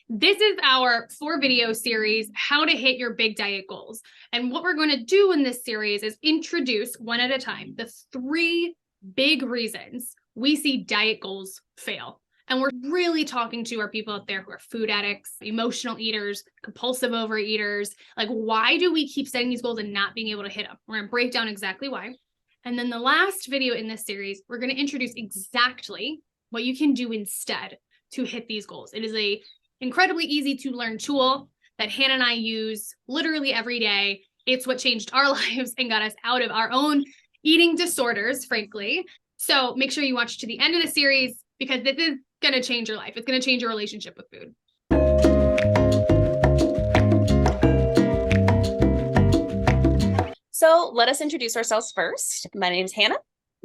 This is our 4-video series, How to Hit Your Big Diet Goals. And what we're going to do in this series is introduce one at a time the 3 big reasons we see diet goals fail. And we're really talking to our people out there who are food addicts, emotional eaters, compulsive overeaters. Like, why do we keep setting these goals and not being able to hit them? We're going to break down exactly why. And then the last video in this series, we're going to introduce exactly what you can do instead to hit these goals. It is a incredibly easy to learn tool that Hannah and I use literally every day. It's what changed our lives and got us out of our own eating disorders, frankly. So make sure you watch to the end of the series because this is going to change your life. It's going to change your relationship with food. So let us introduce ourselves first. My name is Hannah.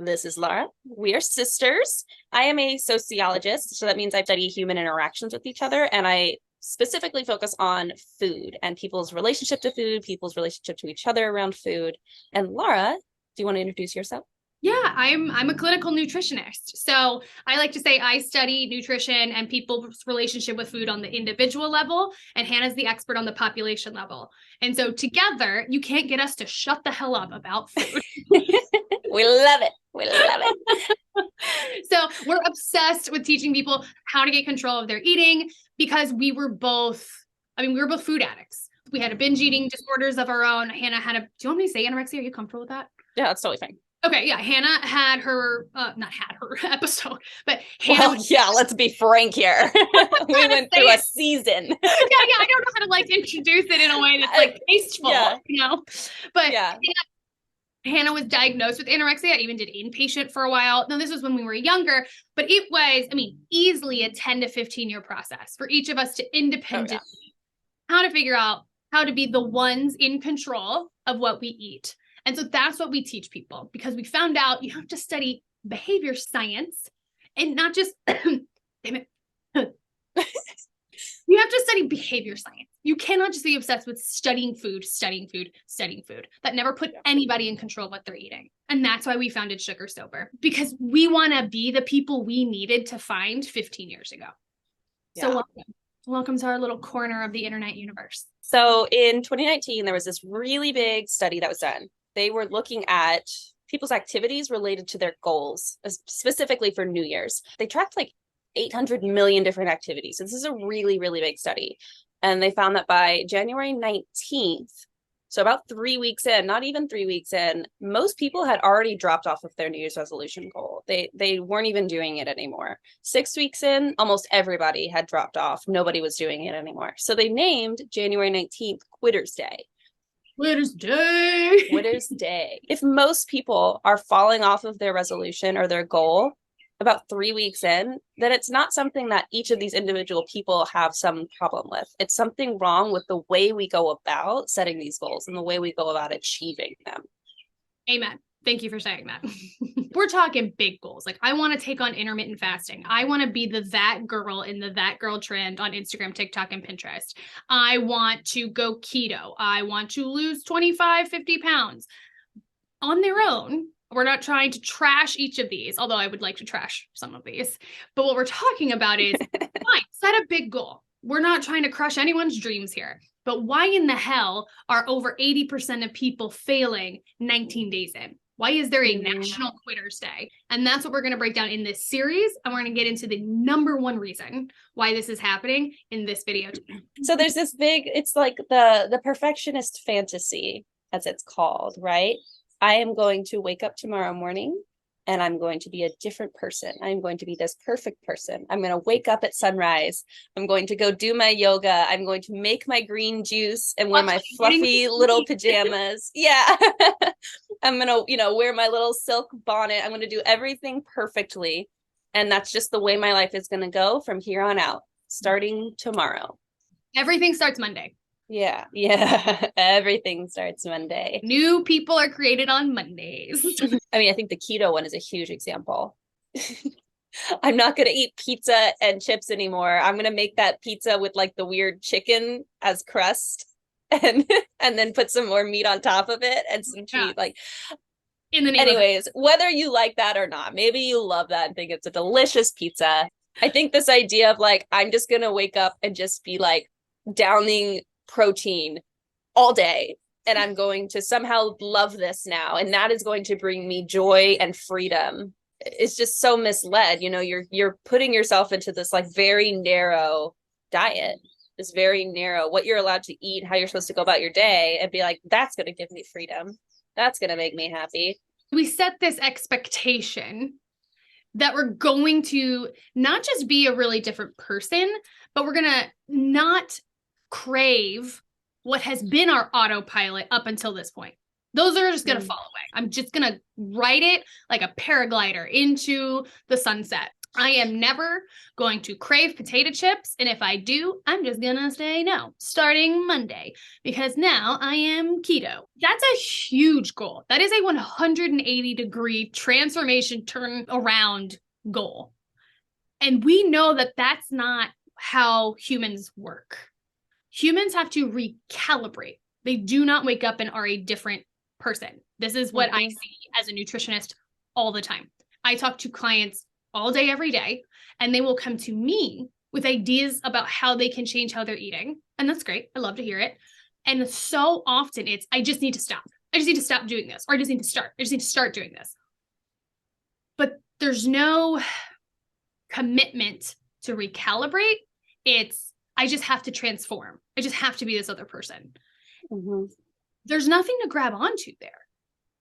This is Laura. We are sisters. I am a sociologist, so that means I study human interactions with each other, and I specifically focus on food and people's relationship to food, people's relationship to each other around food. And Laura, do you want to introduce yourself? Yeah, I'm a clinical nutritionist. So I like to say I study nutrition and people's relationship with food on the individual level, and Hannah's the expert on the population level. And so together, you can't get us to shut the hell up about food. We love it. We love it. So we're obsessed with teaching people how to get control of their eating because we were both food addicts. We had a binge eating disorders of our own. Hannah had do you want me to say anorexia? Are you comfortable with that? Yeah, that's totally fine. Okay, yeah, Hannah had her, not had her episode, but Hannah. Well, yeah, let's be frank here. We went through a season. Yeah, I don't know how to introduce it in a way that's tasteful, But yeah. Hannah was diagnosed with anorexia. I even did inpatient for a while. Now, this was when we were younger, but it was, easily a 10 to 15 year process for each of us to independently how to figure out how to be the ones in control of what we eat. And so that's what we teach people, because we found out you have to study behavior science and not just, damn it. You have to study behavior science. You cannot just be obsessed with studying food. That never put anybody in control of what they're eating. And that's why we founded Sugar Sober, because we want to be the people we needed to find 15 years ago. Yeah. So welcome to our little corner of the internet universe. So in 2019, there was this really big study that was done. They were looking at people's activities related to their goals, specifically for New Year's. They tracked 800 million different activities. So this is a really, really big study. And they found that by January 19th, so about 3 weeks in, not even 3 weeks in, most people had already dropped off of their New Year's resolution goal. They weren't even doing it anymore. 6 weeks in, almost everybody had dropped off. Nobody was doing it anymore. So they named January 19th Quitter's Day. Quitter's Day. Quitter's Day. If most people are falling off of their resolution or their goal about 3 weeks in, then it's not something that each of these individual people have some problem with. It's something wrong with the way we go about setting these goals and the way we go about achieving them. Amen. Thank you for saying that. We're talking big goals. I want to take on intermittent fasting. I want to be that girl in the that girl trend on Instagram, TikTok, and Pinterest. I want to go keto. I want to lose 25, 50 pounds. On their own, we're not trying to trash each of these, although I would like to trash some of these. But what we're talking about is, fine, set a big goal. We're not trying to crush anyone's dreams here. But why in the hell are over 80% of people failing 19 days in? Why is there a National Quitters Day? And that's what we're going to break down in this series. And we're going to get into the number one reason why this is happening in this video. So there's this it's like the perfectionist fantasy, as it's called, right? I am going to wake up tomorrow morning and I'm going to be a different person. I'm going to be this perfect person. I'm going to wake up at sunrise. I'm going to go do my yoga. I'm going to make my green juice and wear my fluffy little pajamas. Yeah. I'm going to, wear my little silk bonnet. I'm going to do everything perfectly. And that's just the way my life is going to go from here on out, starting tomorrow. Everything starts Monday. Yeah. Everything starts Monday. New people are created on Mondays. I think the keto one is a huge example. I'm not going to eat pizza and chips anymore. I'm going to make that pizza with the weird chicken as crust and then put some more meat on top of it and some cheese. In the name Anyways, whether you like that or not, maybe you love that and think it's a delicious pizza. I think this idea of like, I'm just going to wake up and just be like downing protein all day. And I'm going to somehow love this now. And that is going to bring me joy and freedom. It's just so misled. You're putting yourself into this like very narrow diet, this very narrow, what you're allowed to eat, how you're supposed to go about your day, and be like, that's going to give me freedom. That's going to make me happy. We set this expectation that we're going to not just be a really different person, but we're going to not crave what has been our autopilot up until this point. Those are just going to fall away. I'm just going to ride it like a paraglider into the sunset. I am never going to crave potato chips. And if I do, I'm just going to say no, starting Monday, because now I am keto. That's a huge goal. That is a 180-degree transformation turn around goal. And we know that that's not how humans work. Humans have to recalibrate. They do not wake up and are a different person. This is what I see as a nutritionist all the time. I talk to clients all day, every day, and they will come to me with ideas about how they can change how they're eating. And that's great. I love to hear it. And so often it's, I just need to stop. I just need to stop doing this, or I just need to start. I just need to start doing this. But there's no commitment to recalibrate. It's, I just have to transform. I just have to be this other person. Mm-hmm. There's nothing to grab onto there.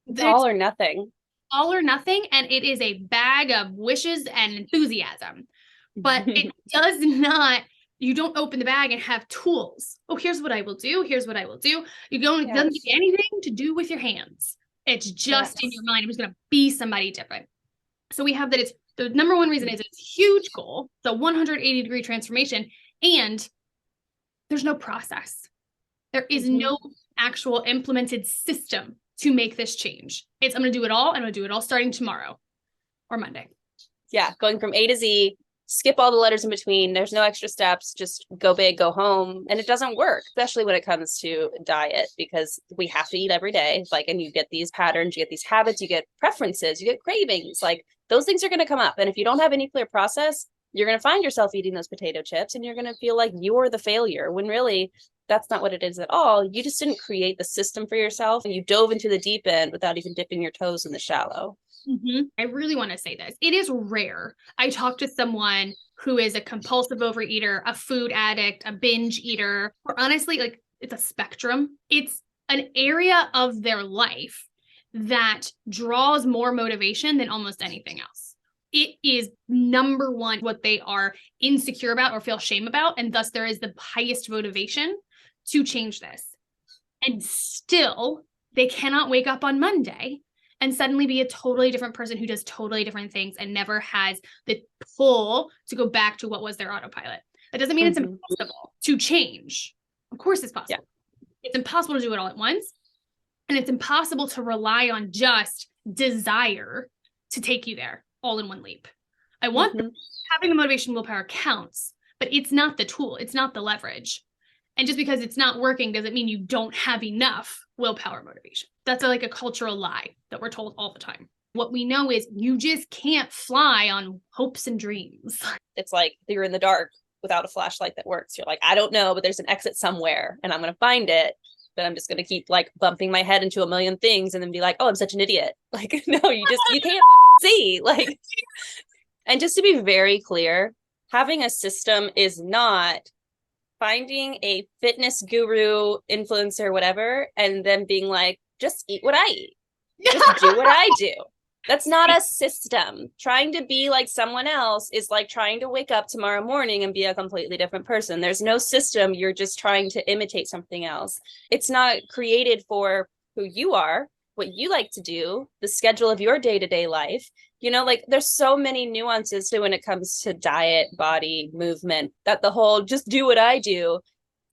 It's all or nothing. All or nothing, and it is a bag of wishes and enthusiasm. But it does not, you don't open the bag and have tools. Oh, here's what I will do. Here's what I will do. You don't, It doesn't give anything to do with your hands. It's just in your mind. I'm just going to be somebody different. So we have that. It's the number one reason is it's a huge goal. The 180-degree transformation, and there's no process. There is no actual implemented system to make this change. It's, I'm going to do it all. I'm going to do it all starting tomorrow or Monday. Yeah. Going from A to Z, skip all the letters in between. There's no extra steps. Just go big, go home. And it doesn't work, especially when it comes to diet, because we have to eat every day. Like, and you get these patterns, you get these habits, you get preferences, you get cravings. Like, those things are going to come up. And if you don't have any clear process, you're going to find yourself eating those potato chips and you're going to feel like you're the failure, when really that's not what it is at all. You just didn't create the system for yourself, and you dove into the deep end without even dipping your toes in the shallow. I really want to say this. It is rare. I talked to someone who is a compulsive overeater, a food addict, a binge eater, or honestly, like, it's a spectrum. It's an area of their life that draws more motivation than almost anything else. It is number one what they are insecure about or feel shame about, and thus there is the highest motivation to change this. And still, they cannot wake up on Monday and suddenly be a totally different person who does totally different things and never has the pull to go back to what was their autopilot. That doesn't mean it's impossible to change. Of course it's possible. Yeah. It's impossible to do it all at once. And it's impossible to rely on just desire to take you there all in one leap. I want having the motivation willpower counts, but it's not the tool. It's not the leverage. And just because it's not working doesn't mean you don't have enough willpower motivation. That's like a cultural lie that we're told all the time. What we know is you just can't fly on hopes and dreams. It's like you're in the dark without a flashlight that works. You're like, I don't know, but there's an exit somewhere and I'm going to find it. But I'm just going to keep like bumping my head into a million things and then be like, oh, I'm such an idiot. Like, no, you can't fucking see. Like, and just to be very clear, having a system is not finding a fitness guru, influencer, whatever, and then being like, just eat what I eat. Just do what I do. That's not a system. Trying to be like someone else is like trying to wake up tomorrow morning and be a completely different person. There's no system. You're just trying to imitate something else. It's not created for who you are, what you like to do, the schedule of your day-to-day life. You know, like there's so many nuances to when it comes to diet, body, movement, that the whole just do what I do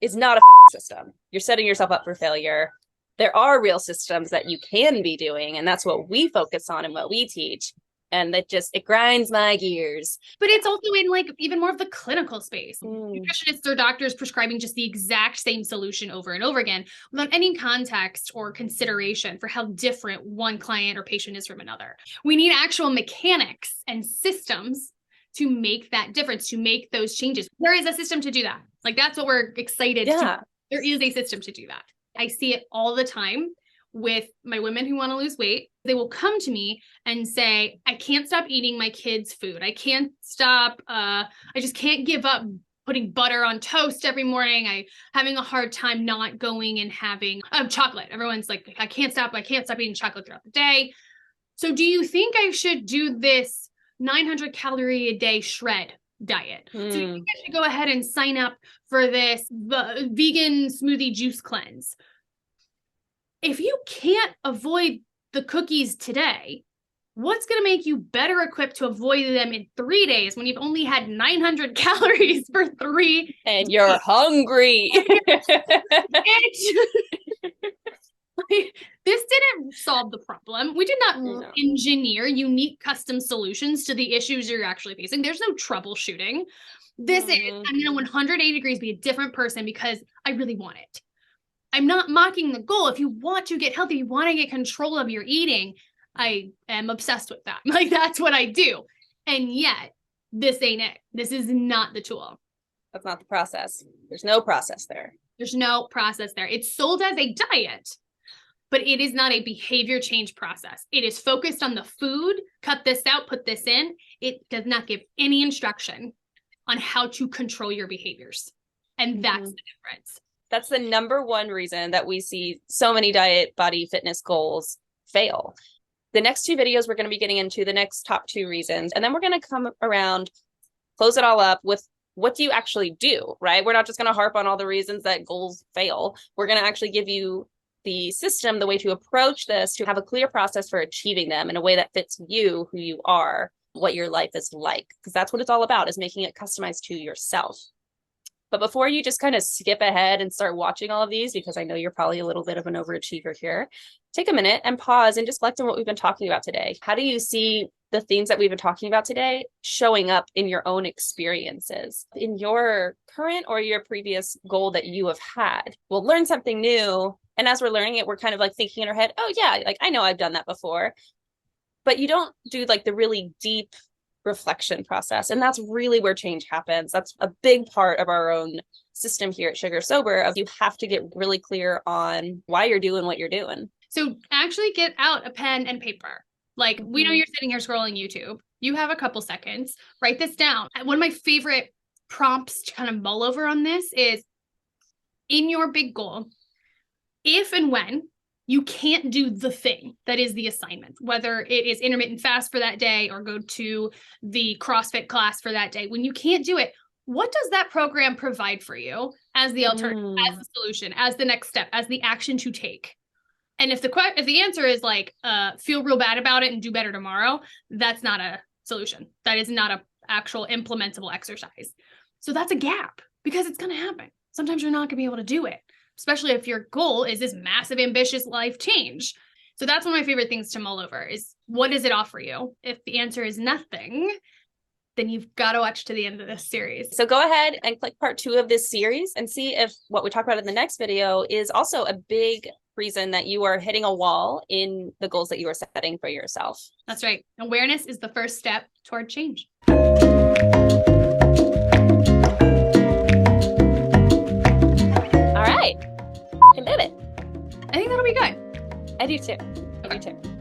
is not a fucking system. You're setting yourself up for failure. There are real systems that you can be doing, and that's what we focus on and what we teach. And that just, it grinds my gears. But it's also in like even more of the clinical space. Nutritionists or doctors prescribing just the exact same solution over and over again without any context or consideration for how different one client or patient is from another. We need actual mechanics and systems to make that difference, to make those changes. There is a system to do that. Like, that's what we're excited to. There is a system to do that. I see it all the time with my women who want to lose weight. They will come to me and say, I can't stop eating my kids' food. I can't stop. I just can't give up putting butter on toast every morning. I'm having a hard time not going and having chocolate. Everyone's like, I can't stop eating chocolate throughout the day. So do you think I should do this 900 calorie a day shred diet? So you think I should go ahead and sign up for this vegan smoothie juice cleanse? If you can't avoid the cookies today, what's going to make you better equipped to avoid them in 3 days when you've only had 900 calories for 3 and you're hungry? This didn't solve the problem. We did not engineer unique custom solutions to the issues you're actually facing. There's no troubleshooting. This is, I'm going to 180 degrees be a different person because I really want it. I'm not mocking the goal. If you want to get healthy, you want to get control of your eating, I am obsessed with that. Like, that's what I do. And yet, this ain't it. This is not the tool. That's not the process. There's no process there. There's no process there. It's sold as a diet, but it is not a behavior change process. It is focused on the food, cut this out, put this in. It does not give any instruction on how to control your behaviors. And that's the difference. That's the number one reason that we see so many diet, body, fitness goals fail. The next 2 videos, we're going to be getting into the next top 2 reasons. And then we're going to come around, close it all up with what do you actually do, right? We're not just going to harp on all the reasons that goals fail. We're going to actually give you the system, the way to approach this, to have a clear process for achieving them in a way that fits you, who you are, what your life is like. Because that's what it's all about, is making it customized to yourself. But before you just kind of skip ahead and start watching all of these, because I know you're probably a little bit of an overachiever here, take a minute and pause and just reflect on what we've been talking about today. How do you see the themes that we've been talking about today showing up in your own experiences, in your current or your previous goal that you have had? We'll learn something new. And as we're learning it, we're kind of like thinking in our head, oh yeah, like I know I've done that before. But you don't do like the really deep reflection process. And that's really where change happens. That's a big part of our own system here at Sugar Sober, of you have to get really clear on why you're doing what you're doing. So actually get out a pen and paper. Like, we know you're sitting here scrolling YouTube. You have a couple seconds, write this down. One of my favorite prompts to kind of mull over on this is, in your big goal, if and when you can't do the thing that is the assignment, whether it is intermittent fast for that day or go to the CrossFit class for that day, when you can't do it, what does that program provide for you as the alternative, as the solution, as the next step, as the action to take? And if the answer is like, feel real bad about it and do better tomorrow, that's not a solution. That is not an actual implementable exercise. So that's a gap, because it's going to happen. Sometimes you're not going to be able to do it, especially if your goal is this massive, ambitious life change. So that's one of my favorite things to mull over is, what does it offer you? If the answer is nothing, then you've got to watch to the end of this series. So go ahead and click part 2 of this series and see if what we talk about in the next video is also a big reason that you are hitting a wall in the goals that you are setting for yourself. That's right. Awareness is the first step toward change. All right. I did it. I think that'll be good. I do too. I do too.